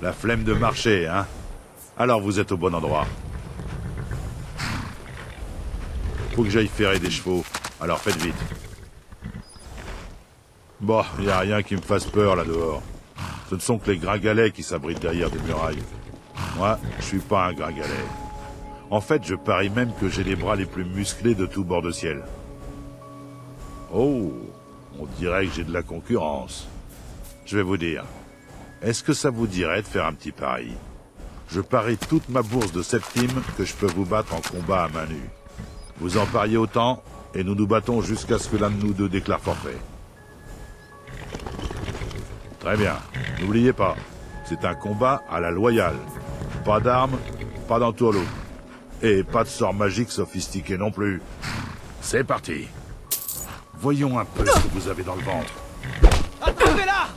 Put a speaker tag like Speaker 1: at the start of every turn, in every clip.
Speaker 1: La flemme de marcher, hein? Alors vous êtes au bon endroit. Faut que j'aille ferrer des chevaux, alors faites vite. Bon, y a rien qui me fasse peur là dehors. Ce ne sont que les gringalets qui s'abritent derrière des murailles. Moi, je suis pas un gringalet. En fait, je parie même que j'ai les bras les plus musclés de tout bord de ciel. Oh, on dirait que j'ai de la concurrence. Je vais vous dire, est-ce que ça vous dirait de faire un petit pari? Je parie toute ma bourse de septime que je peux vous battre en combat à main nue. Vous en pariez autant, et nous nous battons jusqu'à ce que l'un de nous deux déclare forfait. Très bien, n'oubliez pas, c'est un combat à la loyale. Pas d'armes, pas d'entourloupe. Et pas de sort magique sophistiqué non plus. C'est parti. Voyons un peu ce que vous avez dans le ventre.
Speaker 2: Attrapez-la!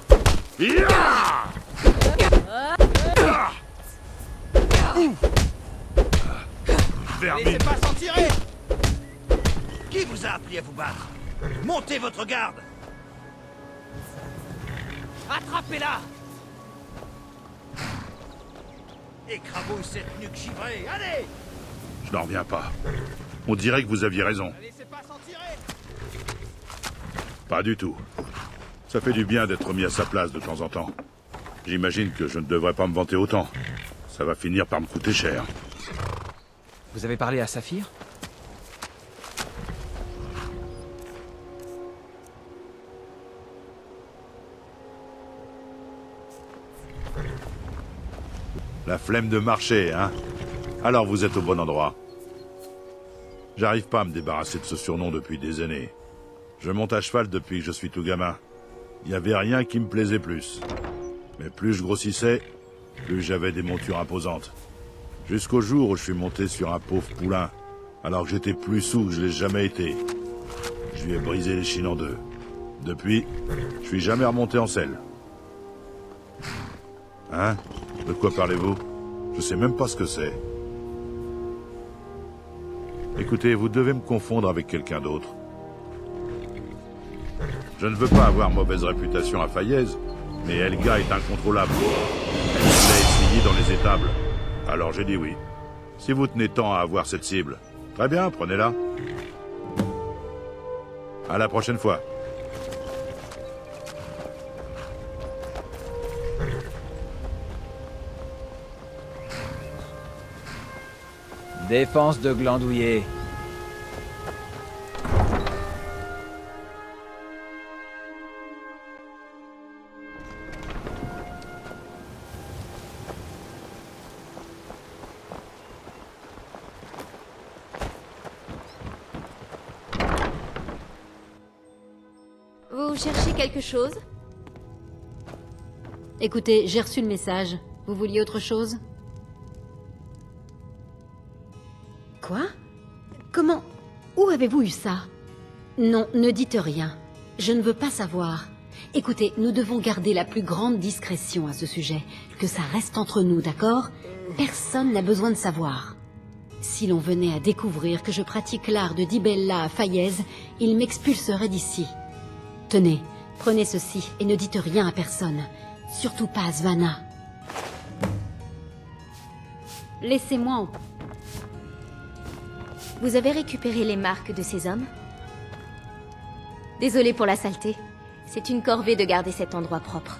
Speaker 2: Laissez pas s'en tirer!
Speaker 3: Qui vous a appris à vous battre? Montez votre garde!
Speaker 2: Attrapez-la!
Speaker 3: Écrabouille cette nuque givrée, allez!
Speaker 1: Je n'en reviens pas. On dirait que vous aviez raison.
Speaker 2: Laissez pas s'en tirer!
Speaker 1: Pas du tout. Ça fait du bien d'être mis à sa place de temps en temps. J'imagine que je ne devrais pas me vanter autant. Ça va finir par me coûter cher.
Speaker 4: Vous avez parlé à Saphir?
Speaker 1: La flemme de marcher, hein? Alors vous êtes au bon endroit. J'arrive pas à me débarrasser de ce surnom depuis des années. Je monte à cheval depuis que je suis tout gamin. Il n'y avait rien qui me plaisait plus. Mais plus je grossissais, plus j'avais des montures imposantes. Jusqu'au jour où je suis monté sur un pauvre poulain, alors que j'étais plus saoul que je l'ai jamais été. Je lui ai brisé les chines en deux. Depuis, je suis jamais remonté en selle. Hein? De quoi parlez-vous? Je sais même pas ce que c'est. Écoutez, vous devez me confondre avec quelqu'un d'autre. Je ne veux pas avoir mauvaise réputation à Faillaise, mais Helga est incontrôlable. Elle me l'a essayé dans les étables. Alors j'ai dit oui. Si vous tenez tant à avoir cette cible, très bien, prenez-la. À la prochaine fois.
Speaker 4: Défense de glandouiller.
Speaker 5: Vous cherchez quelque chose?
Speaker 6: Écoutez, j'ai reçu le message. Vous vouliez autre chose? Quoi? Comment? Où avez-vous eu ça? Non, ne dites rien. Je ne veux pas savoir. Écoutez, nous devons garder la plus grande discrétion à ce sujet. Que ça reste entre nous, d'accord? Personne n'a besoin de savoir. Si l'on venait à découvrir que je pratique l'art de Dibella à Faillaise, il m'expulserait d'ici. Tenez, prenez ceci et ne dites rien à personne. Surtout pas à Svanna. Laissez-moi en...
Speaker 5: Vous avez récupéré les marques de ces hommes? Désolée pour la saleté. C'est une corvée de garder cet endroit propre.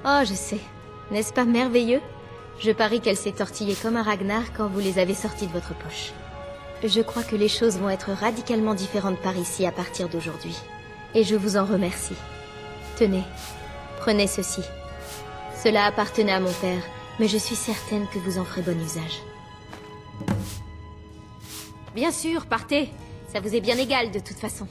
Speaker 5: Oh, je sais. N'est-ce pas merveilleux? Je parie qu'elle s'est tortillée comme un Ragnar quand vous les avez sortis de votre poche. Je crois que les choses vont être radicalement différentes par ici à partir d'aujourd'hui. Et je vous en remercie. Tenez, prenez ceci. Cela appartenait à mon père, mais je suis certaine que vous en ferez bon usage. Bien sûr, partez. Ça vous est bien égal de toute façon.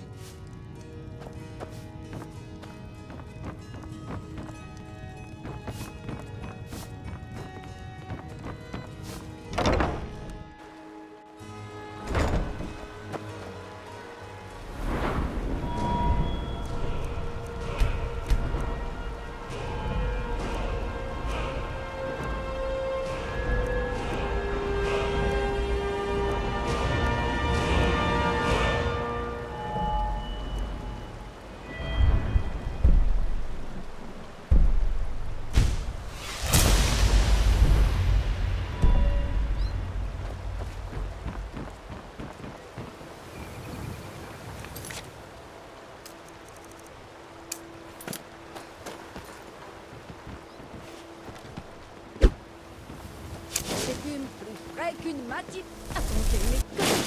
Speaker 6: qu'une matinée... Attendez, mais qu'est-ce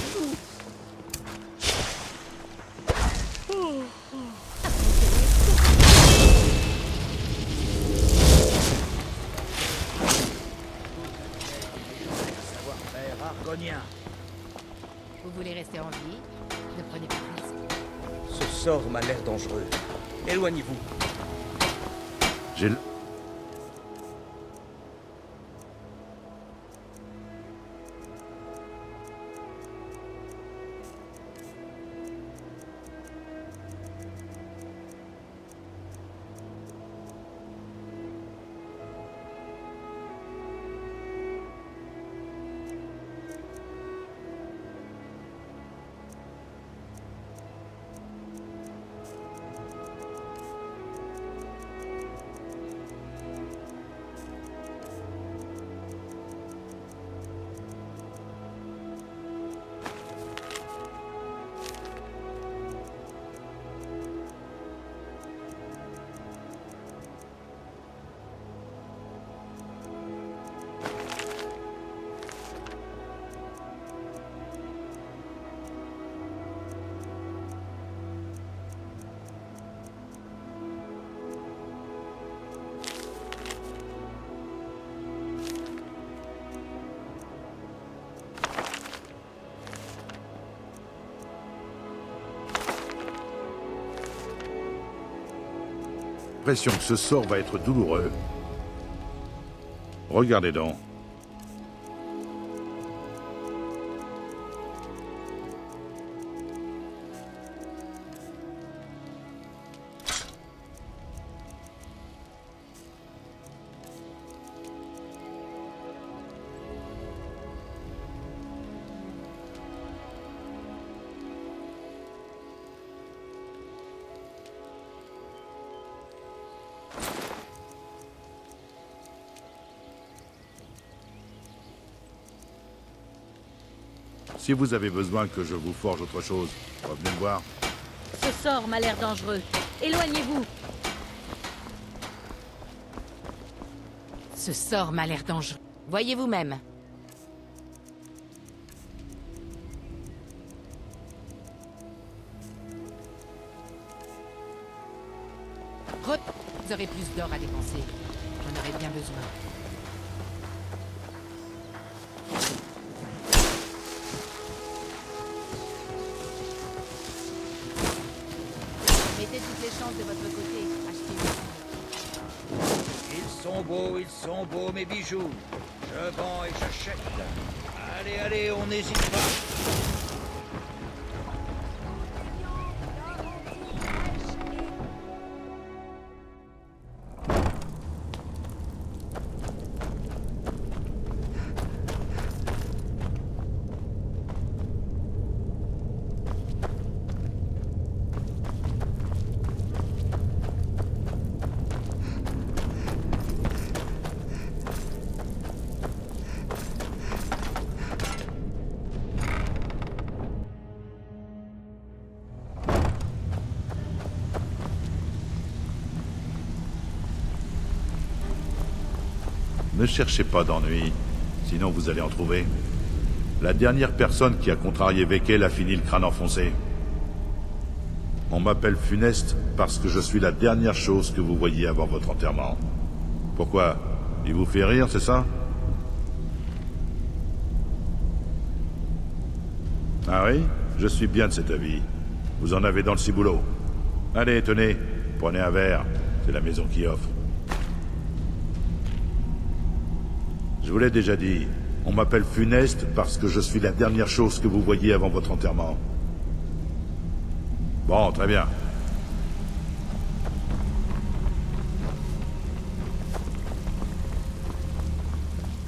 Speaker 3: Savoir-faire argonien.
Speaker 7: Vous voulez rester en vie? Ne prenez pas de risque.
Speaker 8: Ce sort m'a l'air dangereux. Éloignez-vous.
Speaker 1: J'ai l- l'impression que ce sort va être douloureux. Regardez donc. Si vous avez besoin que je vous forge autre chose, revenez me voir.
Speaker 6: Ce sort m'a l'air dangereux. Éloignez-vous.
Speaker 7: Ce sort m'a l'air dangereux. Voyez vous-même. Vous aurez plus d'or à dépenser. J'en aurais bien besoin. Mettez toutes les chances de votre côté. Achetez-les.
Speaker 3: Ils sont beaux, mes bijoux. Je vends et j'achète. Allez, allez, on n'hésite pas.
Speaker 1: Ne cherchez pas d'ennui, sinon vous allez en trouver. La dernière personne qui a contrarié Vekel a fini le crâne enfoncé. On m'appelle Funeste parce que je suis la dernière chose que vous voyez avant votre enterrement. Pourquoi? Il vous fait rire, c'est ça? Ah oui? Je suis bien de cet avis. Vous en avez dans le ciboulot. Allez, tenez, prenez un verre. C'est la maison qui offre. Je vous l'ai déjà dit, on m'appelle Funeste parce que je suis la dernière chose que vous voyez avant votre enterrement. Bon, très bien.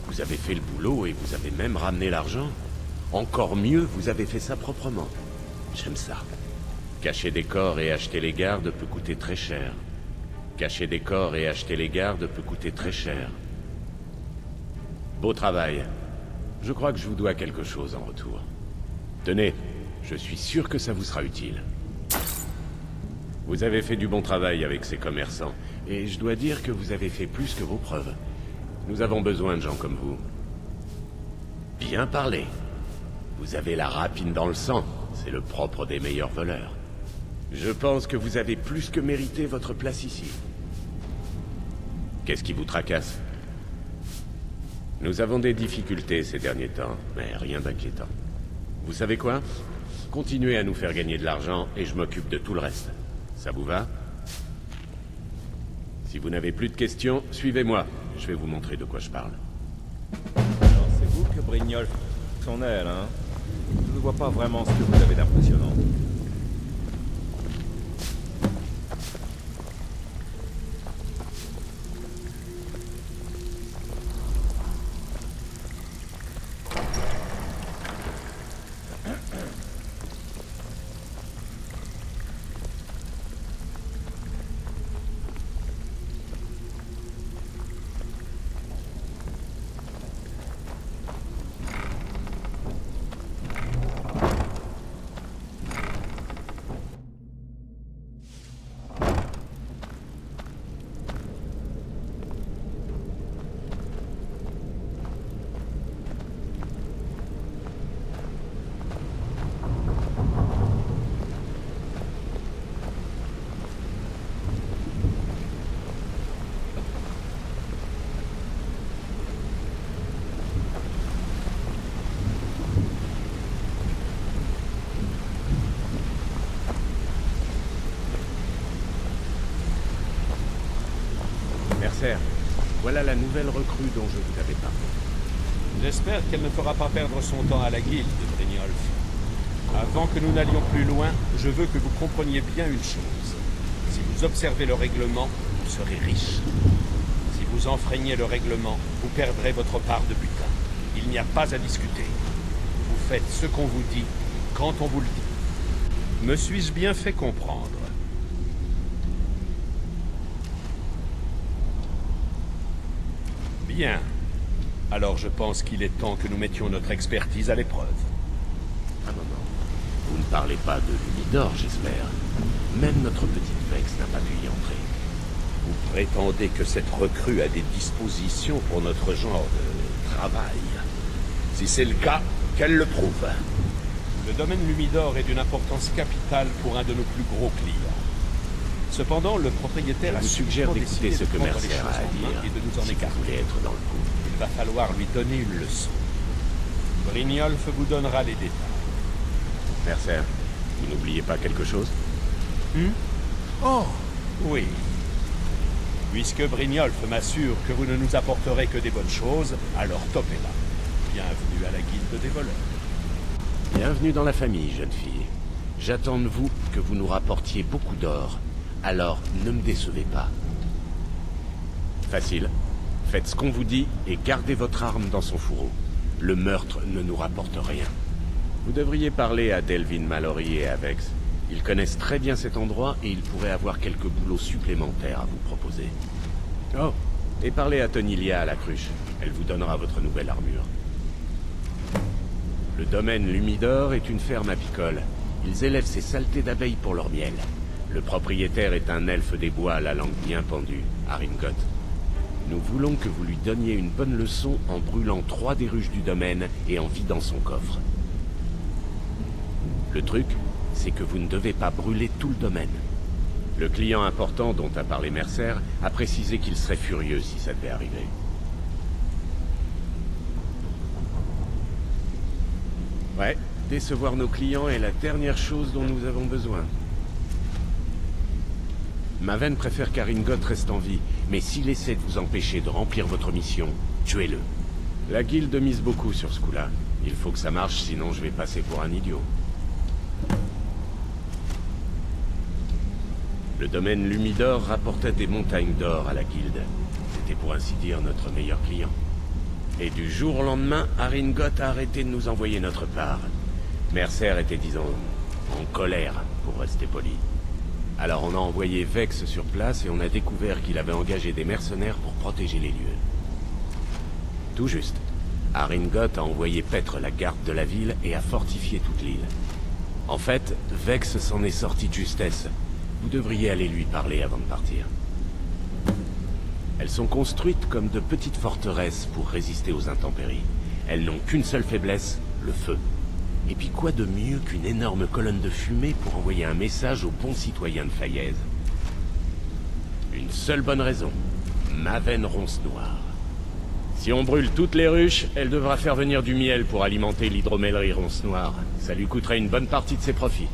Speaker 9: Vous avez fait le boulot et vous avez même ramené l'argent. Encore mieux, vous avez fait ça proprement. J'aime ça. Cacher des corps et acheter les gardes peut coûter très cher. Cacher des corps et acheter les gardes peut coûter très cher. Beau travail. Je crois que je vous dois quelque chose en retour. Tenez, je suis sûr que ça vous sera utile. Vous avez fait du bon travail avec ces commerçants, et je dois dire que vous avez fait plus que vos preuves. Nous avons besoin de gens comme vous. Bien parlé. Vous avez la rapine dans le sang. C'est le propre des meilleurs voleurs. Je pense que vous avez plus que mérité votre place ici. Qu'est-ce qui vous tracasse? Nous avons des difficultés ces derniers temps, mais rien d'inquiétant. Vous savez quoi? Continuez à nous faire gagner de l'argent et je m'occupe de tout le reste. Ça vous va? Si vous n'avez plus de questions, suivez-moi. Je vais vous montrer de quoi je parle.
Speaker 8: Alors c'est vous que Brignoles son aile, hein? Je ne vois pas vraiment ce que vous avez d'impressionnant.
Speaker 9: Mercer, voilà la nouvelle recrue dont je vous avais parlé.
Speaker 10: J'espère qu'elle ne fera pas perdre son temps à la guilde, Brynjolf. Avant que nous n'allions plus loin, je veux que vous compreniez bien une chose. Si vous observez le règlement, vous serez riche. Si vous enfreignez le règlement, vous perdrez votre part de butin. Il n'y a pas à discuter. Vous faites ce qu'on vous dit, quand on vous le dit. Me suis-je bien fait comprendre? Bien. Alors je pense qu'il est temps que nous mettions notre expertise à l'épreuve.
Speaker 9: Ah non, non. Vous ne parlez pas de Lumidor, j'espère. Même notre petite Vex n'a pas pu y entrer.
Speaker 10: Vous prétendez que cette recrue a des dispositions pour notre genre de travail. Si c'est le cas, qu'elle le prouve. Le domaine Lumidor est d'une importance capitale pour un de nos plus gros clients. Cependant, le propriétaire
Speaker 9: Je
Speaker 10: a
Speaker 9: vous suggère d'écouter ce que
Speaker 10: prendre les
Speaker 9: Mercer
Speaker 10: choses
Speaker 9: a à
Speaker 10: en main
Speaker 9: dire
Speaker 10: et de nous en
Speaker 9: si vous
Speaker 10: écarter.
Speaker 9: voulez être dans le coup.
Speaker 10: Il va falloir lui donner une leçon. Brynjolf vous donnera les détails.
Speaker 9: Mercer, vous n'oubliez pas quelque chose?
Speaker 10: Oh, oui. Puisque Brynjolf m'assure que vous ne nous apporterez que des bonnes choses, alors topez-la. Bienvenue à la guilde des voleurs.
Speaker 9: Bienvenue dans la famille, jeune fille. J'attends de vous que vous nous rapportiez beaucoup d'or. Alors, ne me décevez pas. Facile. Faites ce qu'on vous dit et gardez votre arme dans son fourreau. Le meurtre ne nous rapporte rien. Vous devriez parler à Delvin Mallory et à Vex. Ils connaissent très bien cet endroit et ils pourraient avoir quelques boulots supplémentaires à vous proposer. Oh, et parlez à Tonilia à la cruche. Elle vous donnera votre nouvelle armure. Le domaine Lumidor est une ferme apicole. Ils élèvent ces saletés d'abeilles pour leur miel. Le propriétaire est un elfe des bois à la langue bien pendue, Haringot. Nous voulons que vous lui donniez une bonne leçon en brûlant 3 des ruches du domaine et en vidant son coffre. Le truc, c'est que vous ne devez pas brûler tout le domaine. Le client important dont a parlé Mercer a précisé qu'il serait furieux si ça devait arriver. Ouais, décevoir nos clients est la dernière chose dont nous avons besoin. Maven préfère qu'Haringot reste en vie, mais s'il essaie de vous empêcher de remplir votre mission, tuez-le. La guilde mise beaucoup sur ce coup-là. Il faut que ça marche, sinon je vais passer pour un idiot. Le domaine Lumidor rapportait des montagnes d'or à la guilde. C'était pour ainsi dire notre meilleur client. Et du jour au lendemain, Haringot a arrêté de nous envoyer notre part. Mercer était, disons, en colère, pour rester poli. Alors on a envoyé Vex sur place et on a découvert qu'il avait engagé des mercenaires pour protéger les lieux. Tout juste. Haringot a envoyé paître la garde de la ville et a fortifié toute l'île. En fait, Vex s'en est sorti de justesse. Vous devriez aller lui parler avant de partir. Elles sont construites comme de petites forteresses pour résister aux intempéries. Elles n'ont qu'une seule faiblesse, le feu. Et puis quoi de mieux qu'une énorme colonne de fumée pour envoyer un message aux bons citoyens de Faillaise? Une seule bonne raison. Maven ronce noire. Si on brûle toutes les ruches, elle devra faire venir du miel pour alimenter l'hydromellerie ronce noire. Ça lui coûterait une bonne partie de ses profits.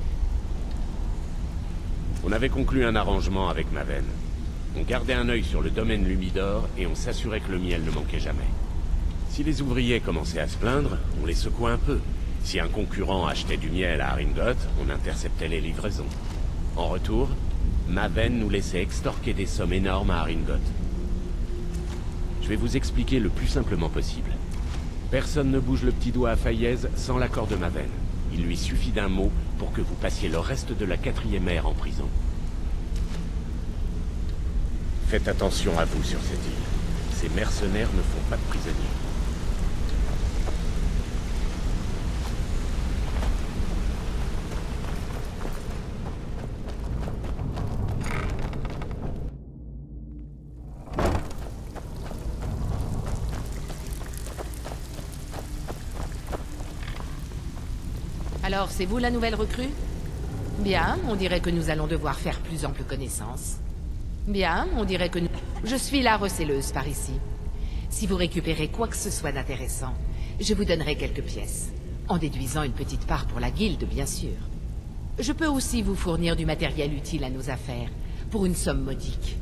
Speaker 9: On avait conclu un arrangement avec Maven. On gardait un œil sur le domaine Lumidor et on s'assurait que le miel ne manquait jamais. Si les ouvriers commençaient à se plaindre, on les secouait un peu. Si un concurrent achetait du miel à Haringot, on interceptait les livraisons. En retour, Maven nous laissait extorquer des sommes énormes à Haringot. Je vais vous expliquer le plus simplement possible. Personne ne bouge le petit doigt à Faillaise sans l'accord de Maven. Il lui suffit d'un mot pour que vous passiez le reste de la 4e ère en prison. Faites attention à vous sur cette île. Ces mercenaires ne font pas de prisonniers.
Speaker 7: Alors, c'est vous la nouvelle recrue? Bien, on dirait que nous allons devoir faire plus ample connaissance. Bien, on dirait que nous... Je suis la receleuse par ici. Si vous récupérez quoi que ce soit d'intéressant, je vous donnerai quelques pièces. En déduisant une petite part pour la guilde, bien sûr. Je peux aussi vous fournir du matériel utile à nos affaires, pour une somme modique.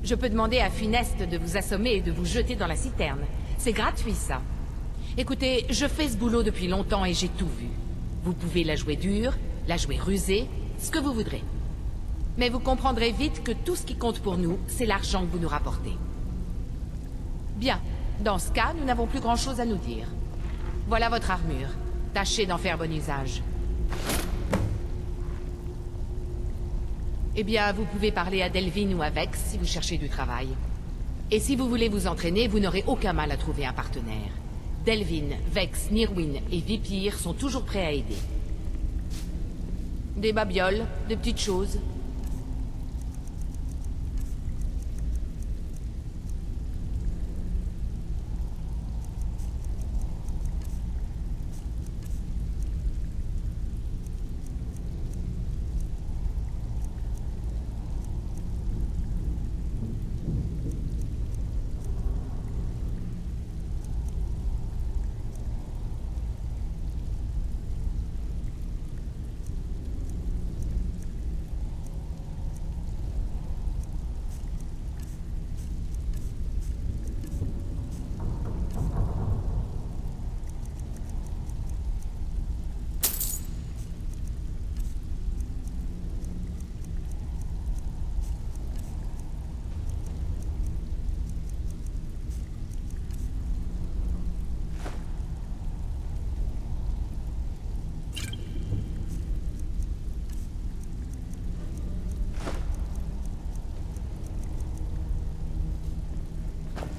Speaker 7: Je peux demander à Funeste de vous assommer et de vous jeter dans la citerne. C'est gratuit, ça. Écoutez, je fais ce boulot depuis longtemps et j'ai tout vu. Vous pouvez la jouer dure, la jouer rusée, ce que vous voudrez. Mais vous comprendrez vite que tout ce qui compte pour nous, c'est l'argent que vous nous rapportez. Bien, dans ce cas, nous n'avons plus grand-chose à nous dire. Voilà votre armure. Tâchez d'en faire bon usage. Eh bien, vous pouvez parler à Delvin ou à Vex si vous cherchez du travail. Et si vous voulez vous entraîner, vous n'aurez aucun mal à trouver un partenaire. Delvin, Vex, Nirwin et Vipir sont toujours prêts à aider. Des babioles, de petites choses.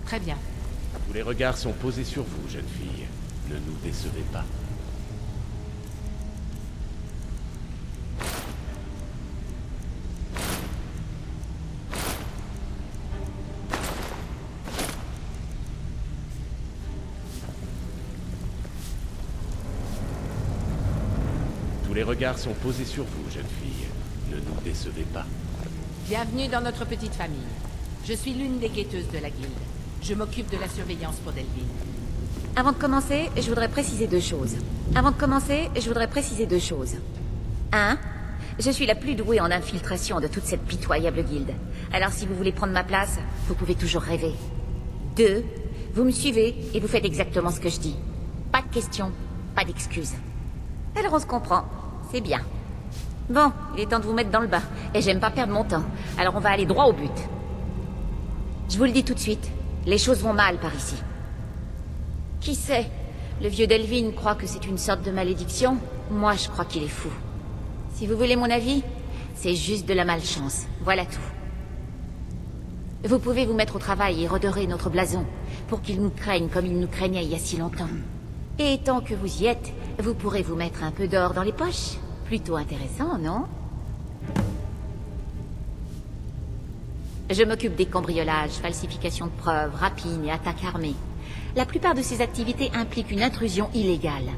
Speaker 7: Très bien.
Speaker 9: Tous les regards sont posés sur vous, jeune fille. Ne nous décevez pas. Tous les regards sont posés sur vous, jeune fille. Ne nous décevez pas.
Speaker 7: Bienvenue dans notre petite famille. Je suis l'une des guetteuses de la guilde. Je m'occupe de la surveillance pour Delvin.
Speaker 6: Avant de commencer, je voudrais préciser deux choses. Un, je suis la plus douée en infiltration de toute cette pitoyable guilde. Alors si vous voulez prendre ma place, vous pouvez toujours rêver. 2, vous me suivez et vous faites exactement ce que je dis. Pas de questions, pas d'excuses. Alors on se comprend, c'est bien. Bon, il est temps de vous mettre dans le bain. Et j'aime pas perdre mon temps, alors on va aller droit au but. Je vous le dis tout de suite, les choses vont mal par ici. Qui sait? Le vieux Delvin croit que c'est une sorte de malédiction. Moi, je crois qu'il est fou. Si vous voulez mon avis, c'est juste de la malchance. Voilà tout. Vous pouvez vous mettre au travail et redorer notre blason, pour qu'il nous craigne comme il nous craignait il y a si longtemps. Et tant que vous y êtes, vous pourrez vous mettre un peu d'or dans les poches. Plutôt intéressant, non? Je m'occupe des cambriolages, falsifications de preuves, rapines et attaques armées. La plupart de ces activités impliquent une intrusion illégale.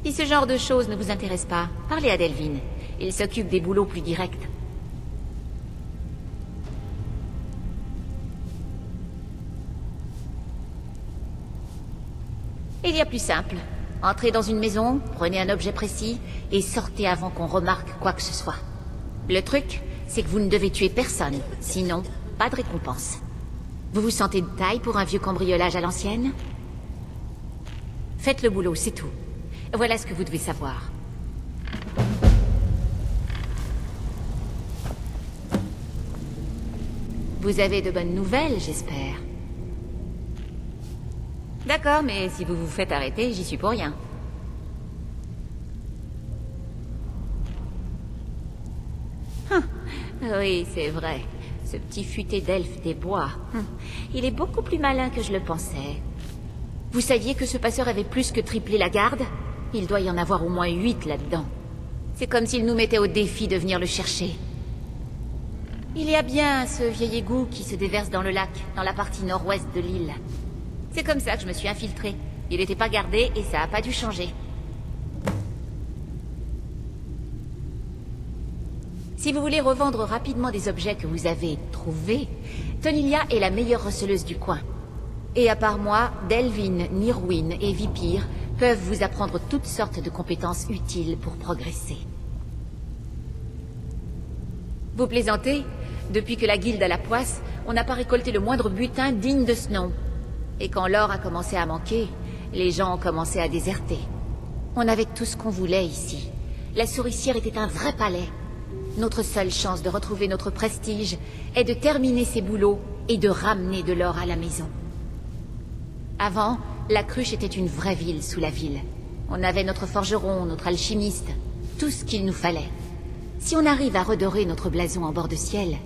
Speaker 6: Si ce genre de choses ne vous intéresse pas, parlez à Delvin. Il s'occupe des boulots plus directs. Il y a plus simple. Entrez dans une maison, prenez un objet précis, et sortez avant qu'on remarque quoi que ce soit. Le truc, c'est que vous ne devez tuer personne, sinon, pas de récompense. Vous vous sentez de taille pour un vieux cambriolage à l'ancienne? Faites le boulot, c'est tout. Voilà ce que vous devez savoir. Vous avez de bonnes nouvelles, j'espère. D'accord, mais si vous vous faites arrêter, j'y suis pour rien. Oui, c'est vrai. Ce petit futé d'elfe des bois. Il est beaucoup plus malin que je le pensais. Vous saviez que ce passeur avait plus que triplé la garde? Il doit y en avoir au moins 8 là-dedans. C'est comme s'il nous mettait au défi de venir le chercher. Il y a bien ce vieil égout qui se déverse dans le lac, dans la partie nord-ouest de l'île. C'est comme ça que je me suis infiltrée. Il n'était pas gardé et ça a pas dû changer. Si vous voulez revendre rapidement des objets que vous avez trouvés, Tonilia est la meilleure receleuse du coin. Et à part moi, Delvin, Nirwin et Vipir peuvent vous apprendre toutes sortes de compétences utiles pour progresser. Vous plaisantez? Depuis que la guilde a la poisse, on n'a pas récolté le moindre butin digne de ce nom. Et quand l'or a commencé à manquer, les gens ont commencé à déserter. On avait tout ce qu'on voulait ici. La souricière était un vrai palais. Notre seule chance de retrouver notre prestige est de terminer ces boulots et de ramener de l'or à la maison. Avant, la cruche était une vraie ville sous la ville. On avait notre forgeron, notre alchimiste, tout ce qu'il nous fallait. Si on arrive à redorer notre blason en bord de ciel,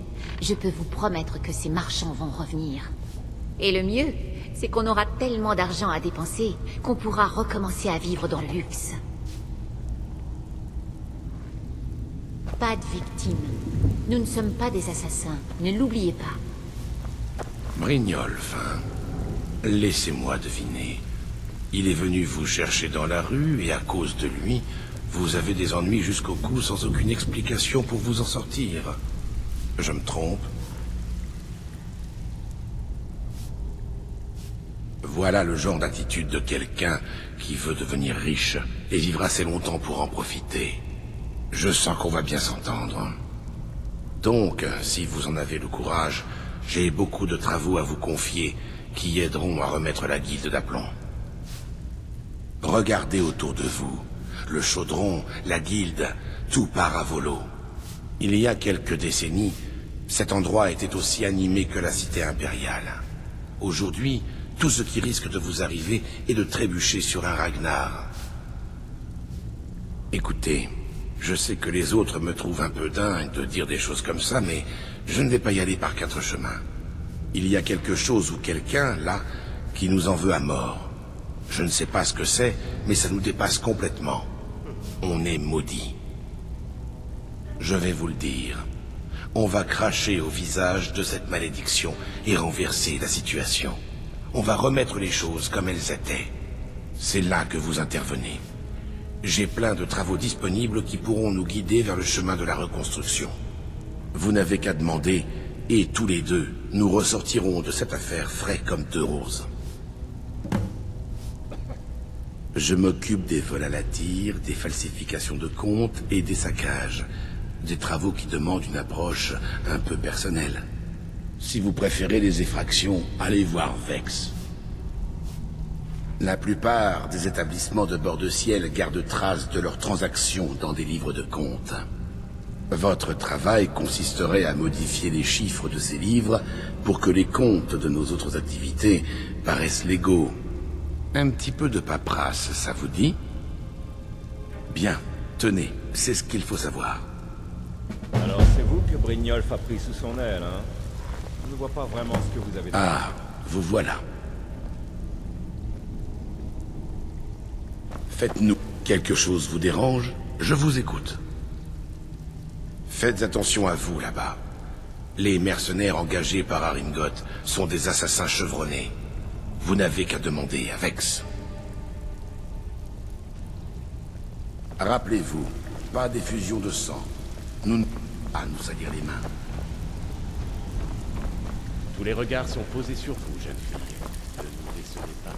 Speaker 6: je peux vous promettre que ces marchands vont revenir. Et le mieux, c'est qu'on aura tellement d'argent à dépenser qu'on pourra recommencer à vivre dans le luxe. Pas de victimes. Nous ne sommes pas des assassins, ne l'oubliez pas.
Speaker 11: Brynjolf, laissez-moi deviner. Il est venu vous chercher dans la rue et à cause de lui, vous avez des ennuis jusqu'au cou sans aucune explication pour vous en sortir. Je me trompe? Voilà le genre d'attitude de quelqu'un qui veut devenir riche et vivre assez longtemps pour en profiter. Je sens qu'on va bien s'entendre. Donc, si vous en avez le courage, j'ai beaucoup de travaux à vous confier qui aideront à remettre la guilde d'aplomb. Regardez autour de vous. Le chaudron, la guilde, tout part à volo. Il y a quelques décennies, cet endroit était aussi animé que la cité impériale. Aujourd'hui, tout ce qui risque de vous arriver est de trébucher sur un Ragnar. Écoutez, je sais que les autres me trouvent un peu dingue de dire des choses comme ça, mais je ne vais pas y aller par 4 chemins. Il y a quelque chose ou quelqu'un, là, qui nous en veut à mort. Je ne sais pas ce que c'est, mais ça nous dépasse complètement. On est maudits. Je vais vous le dire. On va cracher au visage de cette malédiction et renverser la situation. On va remettre les choses comme elles étaient. C'est là que vous intervenez. J'ai plein de travaux disponibles qui pourront nous guider vers le chemin de la reconstruction. Vous n'avez qu'à demander, et tous les deux, nous ressortirons de cette affaire frais comme 2 roses. Je m'occupe des vols à la tire, des falsifications de comptes et des saccages. Des travaux qui demandent une approche un peu personnelle. Si vous préférez les effractions, allez voir Vex. La plupart des établissements de bord de ciel gardent trace de leurs transactions dans des livres de comptes. Votre travail consisterait à modifier les chiffres de ces livres pour que les comptes de nos autres activités paraissent légaux. Un petit peu de paperasse, ça vous dit? Bien, tenez, c'est ce qu'il faut savoir.
Speaker 8: Alors c'est vous que Brynjolf a pris sous son aile, hein? Je ne vois pas vraiment ce que vous avez...
Speaker 11: Ah, vous voilà. Faites-nous. Quelque chose vous dérange? Je vous écoute. Faites attention à vous, là-bas. Les mercenaires engagés par Aringoth sont des assassins chevronnés. Vous n'avez qu'à demander à Vex. Rappelez-vous, pas d'effusion de sang. Nous n'avons pas à nous salir les mains.
Speaker 9: Tous les regards sont posés sur vous, jeune fille. Ne nous décevez pas.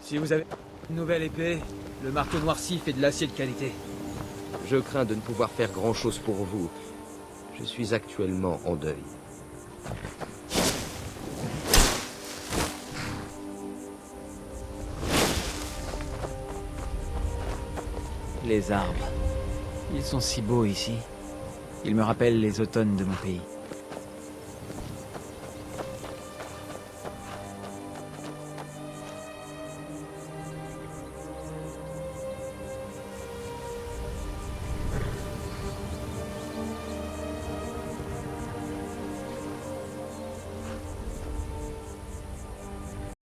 Speaker 4: Si vous avez une nouvelle épée, le marteau noirci fait de l'acier de qualité.
Speaker 12: Je crains de ne pouvoir faire grand-chose pour vous. Je suis actuellement en deuil.
Speaker 4: Les arbres. Ils sont si beaux ici. Ils me rappellent les automnes de mon pays.